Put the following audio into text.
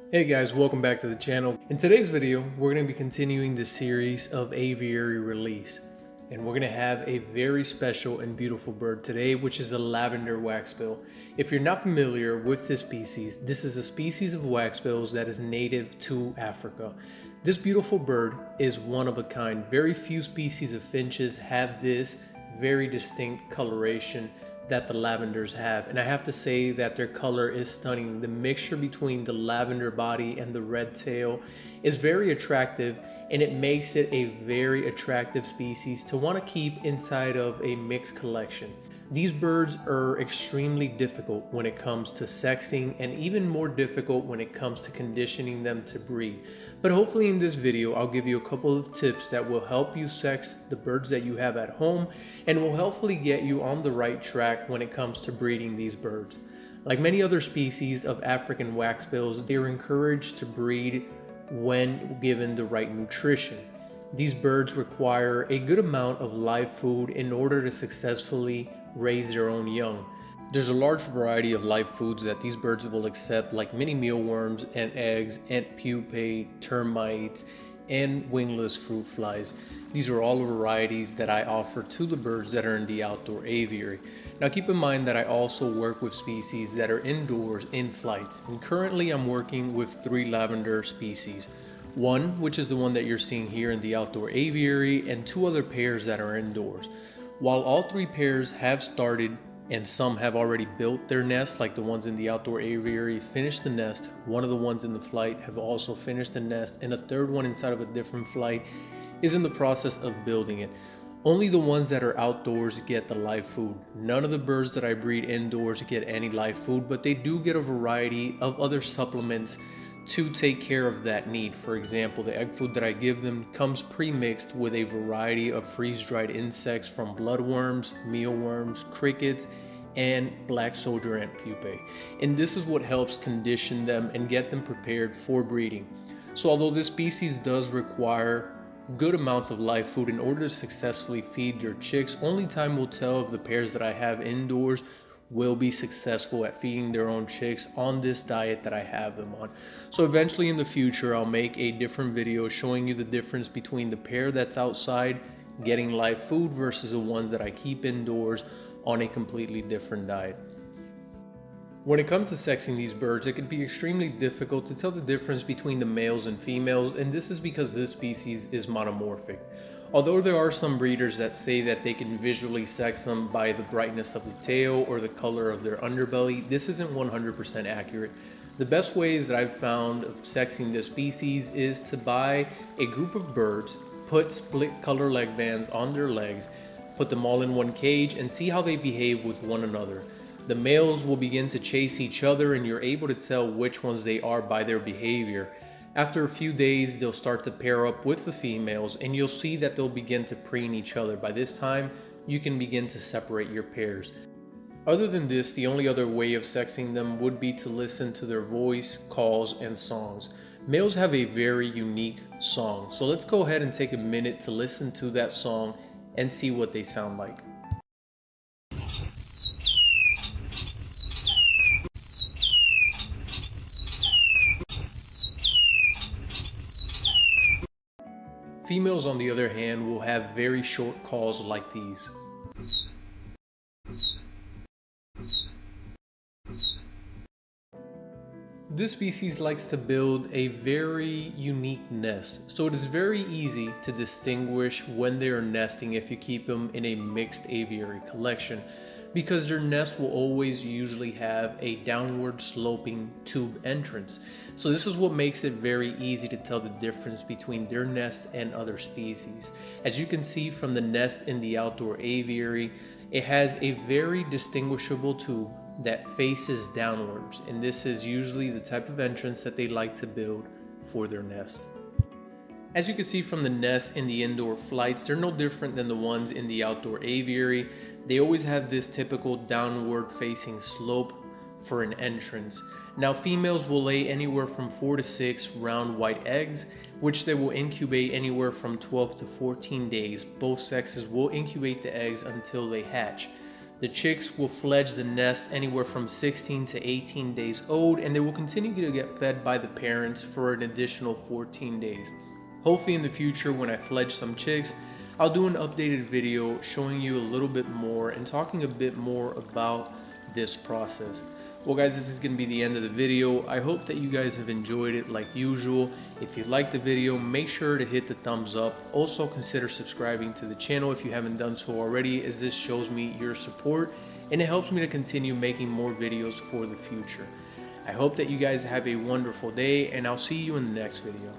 Hey guys, welcome back to the channel. In today's video, we're going to be continuing the series of aviary release. And we're going to have a very special and beautiful bird today, which is a lavender waxbill. If you're not familiar with this species, this is a species of waxbills that is native to Africa. This beautiful bird is one of a kind. Very few species of finches have this very distinct coloration that the lavenders have, and I have to say that their color is stunning. The mixture between the lavender body and the red tail is very attractive, and it makes it a very attractive species to want to keep inside of a mixed collection. These birds are extremely difficult when it comes to sexing, and even more difficult when it comes to conditioning them to breed. But hopefully in this video, I'll give you a couple of tips that will help you sex the birds that you have at home and will hopefully get you on the right track when it comes to breeding these birds. Like many other species of African waxbills, they are encouraged to breed when given the right nutrition. These birds require a good amount of live food in order to successfully raise their own young. There's a large variety of live foods that these birds will accept, like many mealworms, ant eggs, ant pupae, termites, and wingless fruit flies. These are all varieties that I offer to the birds that are in the outdoor aviary. Now keep in mind that I also work with species that are indoors in flights, and currently I'm working with 3 lavender species. One, which is the one that you're seeing here in the outdoor aviary, and 2 other pairs that are indoors. While all 3 pairs have started and some have already built their nest, like the ones in the outdoor aviary finished the nest, one of the ones in the flight have also finished the nest, and a third one inside of a different flight is in the process of building it. Only the ones that are outdoors get the live food. None of the birds that I breed indoors get any live food, but they do get a variety of other supplements to take care of that need. For example, the egg food that I give them comes pre-mixed with a variety of freeze-dried insects from bloodworms, mealworms, crickets, and black soldier ant pupae. And this is what helps condition them and get them prepared for breeding. So although this species does require good amounts of live food in order to successfully feed their chicks, only time will tell if the pairs that I have indoors will be successful at feeding their own chicks on this diet that I have them on. So eventually in the future, I'll make a different video showing you the difference between the pair that's outside getting live food versus the ones that I keep indoors on a completely different diet. When it comes to sexing these birds, it can be extremely difficult to tell the difference between the males and females, and this is because this species is monomorphic. Although there are some breeders that say that they can visually sex them by the brightness of the tail or the color of their underbelly, this isn't 100% accurate. The best ways that I've found of sexing this species is to buy a group of birds, put split color leg bands on their legs, put them all in one cage, and see how they behave with one another. The males will begin to chase each other, and you're able to tell which ones they are by their behavior. After a few days, they'll start to pair up with the females, and you'll see that they'll begin to preen each other. By this time, you can begin to separate your pairs. Other than this, the only other way of sexing them would be to listen to their voice, calls, and songs. Males have a very unique song, so let's go ahead and take a minute to listen to that song and see what they sound like. Females, on the other hand, will have very short calls like these. This species likes to build a very unique nest, so it is very easy to distinguish when they are nesting if you keep them in a mixed aviary collection, because their nest will always usually have a downward sloping tube entrance. So this is what makes it very easy to tell the difference between their nests and other species. As you can see from the nest in the outdoor aviary, it has a very distinguishable tube that faces downwards, and this is usually the type of entrance that they like to build for their nest. As you can see from the nest in the indoor flights, they're no different than the ones in the outdoor aviary. They always have this typical downward facing slope for an entrance. Now females will lay anywhere from 4 to 6 round white eggs, which they will incubate anywhere from 12 to 14 days. Both sexes will incubate the eggs until they hatch. The chicks will fledge the nest anywhere from 16 to 18 days old, and they will continue to get fed by the parents for an additional 14 days. Hopefully in the future, when I fledge some chicks, I'll do an updated video showing you a little bit more and talking a bit more about this process. Well guys, this is going to be the end of the video. I hope that you guys have enjoyed it like usual. If you liked the video, make sure to hit the thumbs up. Also consider subscribing to the channel if you haven't done so already, as this shows me your support and it helps me to continue making more videos for the future. I hope that you guys have a wonderful day, and I'll see you in the next video.